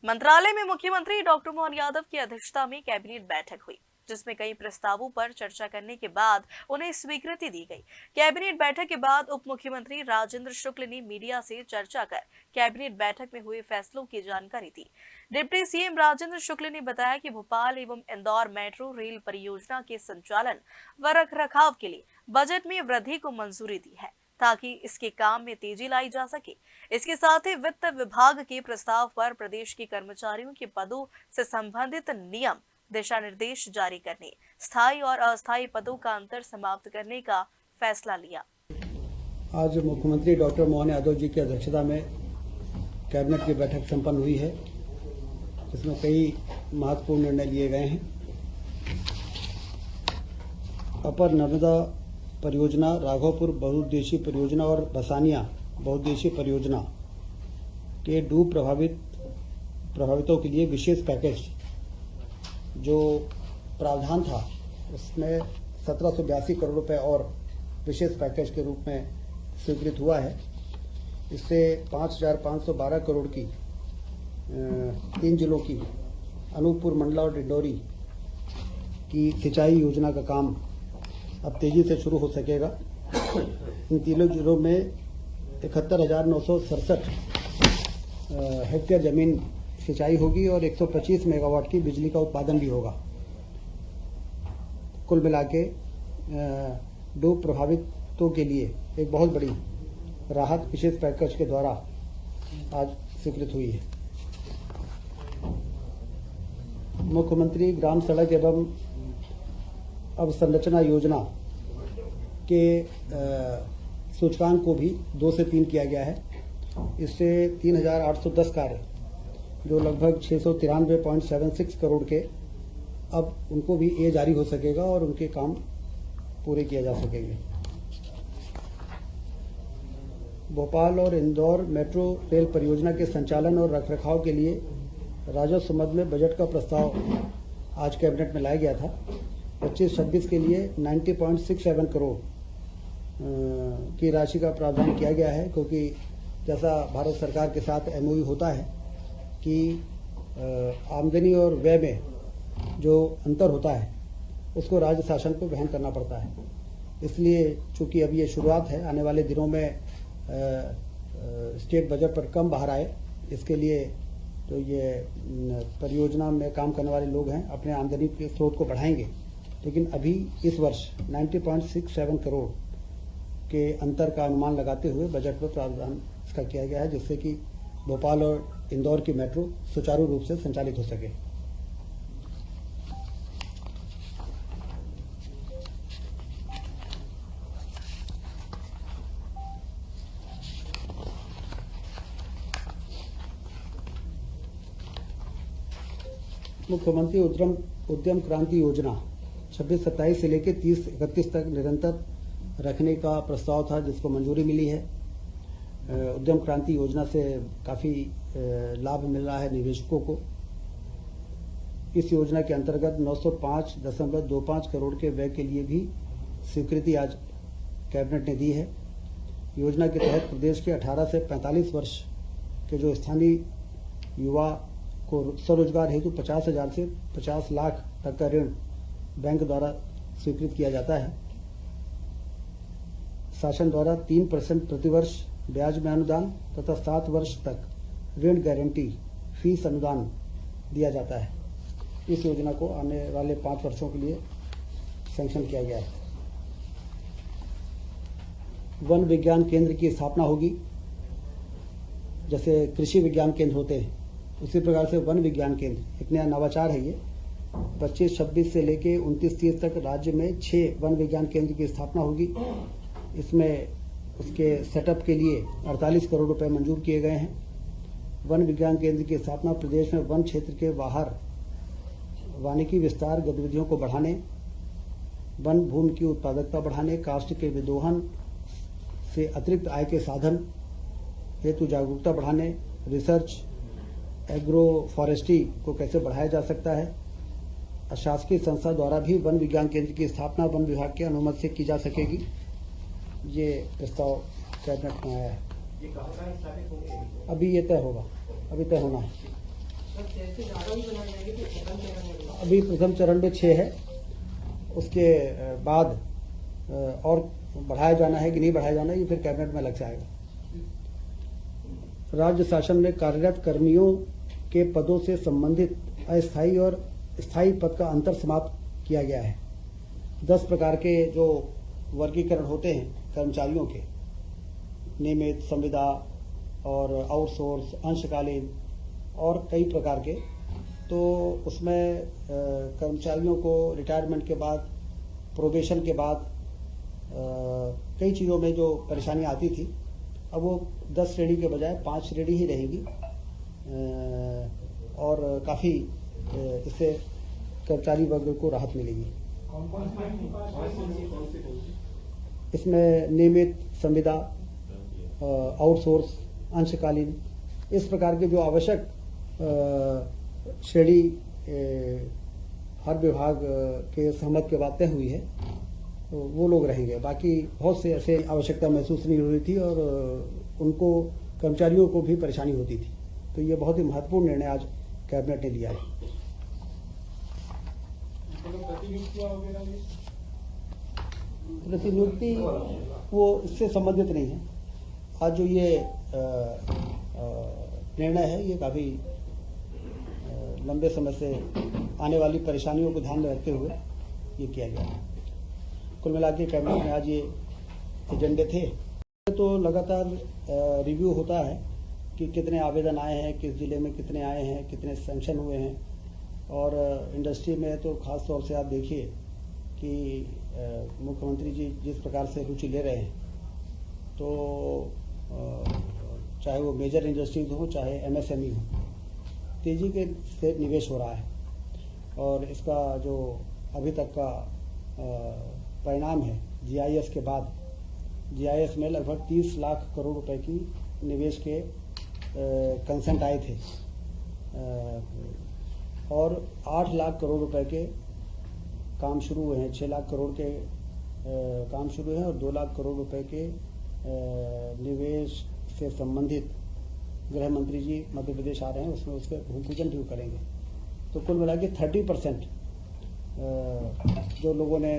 मंत्रालय में मुख्यमंत्री डॉक्टर मोहन यादव की अध्यक्षता में कैबिनेट बैठक हुई, जिसमें कई प्रस्तावों पर चर्चा करने के बाद उन्हें स्वीकृति दी गई। कैबिनेट बैठक के बाद उप मुख्यमंत्री राजेंद्र शुक्ल ने मीडिया से चर्चा कर कैबिनेट बैठक में हुए फैसलों की जानकारी दी। डिप्टी सीएम राजेंद्र शुक्ल ने बताया कि भोपाल एवं इंदौर मेट्रो रेल परियोजना के संचालन व रखरखाव के लिए बजट में वृद्धि को मंजूरी दी है, ताकि इसके काम में तेजी लाई जा सके। इसके साथ ही वित्त विभाग के प्रस्ताव पर प्रदेश के कर्मचारियों के पदों से संबंधित नियम दिशा निर्देश जारी करने, स्थायी और अस्थायी पदों का अंतर समाप्त करने का फैसला लिया। आज मुख्यमंत्री डॉक्टर मोहन यादव जी की अध्यक्षता में कैबिनेट की बैठक संपन्न हुई है, जिसमें कई महत्वपूर्ण निर्णय लिए गए हैं। अपर नर्मदा परियोजना, राघोपुर बहुउद्देशीय परियोजना और बसानिया बहुउद्देशीय परियोजना के डूब प्रभावितों के लिए विशेष पैकेज जो प्रावधान था, उसमें 1782 करोड़ रुपए और विशेष पैकेज के रूप में स्वीकृत हुआ है। इससे 5512 करोड़ की 3 जिलों की अनूपपुर, मंडला और डिंडोरी की सिंचाई योजना का काम अब तेजी से शुरू हो सकेगा। इन तीनों जिलों में 71,967 हेक्टेयर जमीन सिंचाई होगी और 125 मेगावाट की बिजली का उत्पादन भी होगा। कुल मिला के डूब प्रभावितों के लिए एक बहुत बड़ी राहत विशेष पैकेज के द्वारा आज स्वीकृत हुई है। मुख्यमंत्री ग्राम सड़क एवं अवसंरचना योजना के सूचकांक को भी 2 से 3 किया गया है। इससे 3,810 कार्य जो लगभग 693.76 करोड़ के, अब उनको भी ये जारी हो सकेगा और उनके काम पूरे किए जा सकेंगे। भोपाल और इंदौर मेट्रो रेल परियोजना के संचालन और रखरखाव के लिए राजस्व मद में बजट का प्रस्ताव आज कैबिनेट में लाया गया था। 25-26 के लिए 90.67 करोड़ की राशि का प्रावधान किया गया है, क्योंकि जैसा भारत सरकार के साथ MOU होता है कि आमदनी और व्यय में जो अंतर होता है उसको राज्य शासन को वहन करना पड़ता है। इसलिए चूंकि अब ये शुरुआत है, आने वाले दिनों में स्टेट बजट पर कम बाहर आए, इसके लिए तो ये परियोजना में काम करने वाले लोग हैं अपने आमदनी के स्रोत को बढ़ाएंगे। लेकिन अभी इस वर्ष 90.67 करोड़ के अंतर का अनुमान लगाते हुए बजट में प्रावधान इसका किया गया है, जिससे कि भोपाल और इंदौर की मेट्रो सुचारू रूप से संचालित हो सके। मुख्यमंत्री उद्यम क्रांति योजना 26-27 से लेकर 30-31 तक निरंतर रखने का प्रस्ताव था, जिसको मंजूरी मिली है। उद्यम क्रांति योजना से काफ़ी लाभ मिल रहा है निवेशकों को। इस योजना के अंतर्गत 905.25 करोड़ के व्यय के लिए भी स्वीकृति आज कैबिनेट ने दी है। योजना के तहत प्रदेश के 18 से 45 वर्ष के जो स्थानीय युवा को स्वरोजगार हेतु 50,000 से 50 लाख तक का ऋण बैंक द्वारा स्वीकृत किया जाता है। शासन द्वारा 3% प्रतिवर्ष ब्याज में अनुदान तथा 7 वर्ष तक ऋण गारंटी फीस अनुदान दिया जाता है। इस योजना को आने वाले 5 वर्षों के लिए सैंक्शन किया गया है। वन विज्ञान केंद्र की स्थापना होगी। जैसे कृषि विज्ञान केंद्र होते हैं, उसी प्रकार से वन विज्ञान केंद्र एक नया नवाचार है। ये 25-26 से लेके 29-30 तक राज्य में 6 वन विज्ञान केंद्र की स्थापना होगी। इसमें उसके सेटअप के लिए 48 करोड़ रुपए मंजूर किए गए हैं। वन विज्ञान केंद्र की स्थापना प्रदेश में वन क्षेत्र के बाहर वानिकी विस्तार गतिविधियों को बढ़ाने, वन भूमि की उत्पादकता बढ़ाने, काष्ठ के विदोहन से अतिरिक्त आय के साधन हेतु जागरूकता बढ़ाने, रिसर्च, एग्रो फॉरेस्ट्री को कैसे बढ़ाया जा सकता है। अशासकीय संस्था द्वारा भी वन विज्ञान केंद्र की स्थापना वन विभाग की अनुमति से की जा सकेगी। ये प्रस्ताव कैबिनेट में आया है। ये कहाँ स्थापित होंगे? अभी ये तय होगा, अभी तय होना है। 6 से ज्यादा भी बनाए जाएंगे तो प्रथम चरण में अभी प्रथम चरण में 6 है, उसके बाद और बढ़ाया जाना है कि नहीं बढ़ाया जाना है, ये फिर कैबिनेट में लग जाएगा। राज्य शासन में कार्यरत कर्मियों के पदों से संबंधित अस्थायी और स्थायी पद का अंतर समाप्त किया गया है। 10 प्रकार के जो वर्गीकरण होते हैं कर्मचारियों के, नियमित, संविदा और आउटसोर्स, अंशकालीन और कई प्रकार के, तो उसमें कर्मचारियों को रिटायरमेंट के बाद, प्रोबेशन के बाद कई चीज़ों में जो परेशानी आती थी, अब वो 10 श्रेणी के बजाय 5 श्रेणी ही रहेंगी और काफ़ी इससे कर्मचारी वर्ग को राहत मिलेगी। इसमें नियमित, संविदा, आउटसोर्स, अंशकालीन, इस प्रकार के जो आवश्यक श्रेणी हर विभाग के सहमत के बाद तय हुई है, तो वो लोग रहेंगे। बाकी बहुत से ऐसे आवश्यकता महसूस नहीं हो रही थी और उनको, कर्मचारियों को भी परेशानी होती थी, तो ये बहुत ही महत्वपूर्ण निर्णय आज कैबिनेट ने लिया है। प्रतिनियुक्ति वो इससे संबंधित नहीं है। आज जो ये निर्णय है, ये काफ़ी लंबे समय से आने वाली परेशानियों को ध्यान में रखते हुए ये किया गया है। कुल मिला के कैबिनेट में आज ये एजेंडे थे। तो लगातार रिव्यू होता है कि कितने आवेदन आए हैं, किस जिले में कितने आए हैं, कितने सैंक्शन हुए हैं, और इंडस्ट्री में तो खास तौर से आप देखिए कि मुख्यमंत्री जी जिस प्रकार से रुचि ले रहे हैं, तो चाहे वो मेजर इंडस्ट्रीज हो, चाहे एमएसएमई हो, तेजी के से निवेश हो रहा है। और इसका जो अभी तक का परिणाम है, जीआईएस के बाद, जीआईएस में लगभग 30 लाख करोड़ रुपए की निवेश के कंसेंट आए थे और 8 लाख करोड़ रुपए के काम शुरू हुए हैं। 6 लाख करोड़ के काम शुरू हैं और 2 लाख करोड़ रुपए के निवेश से संबंधित गृह मंत्री जी मध्य प्रदेश आ रहे हैं, उसमें उसके भूमि पूजन भी करेंगे। तो कुल मिला के 30% जो लोगों ने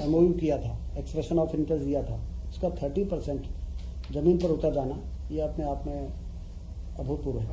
एमओयू किया था, एक्सप्रेशन ऑफ इंटरेस्ट दिया था, उसका 30% जमीन पर उतर जाना, ये अपने आप में अभूतपूर्व है।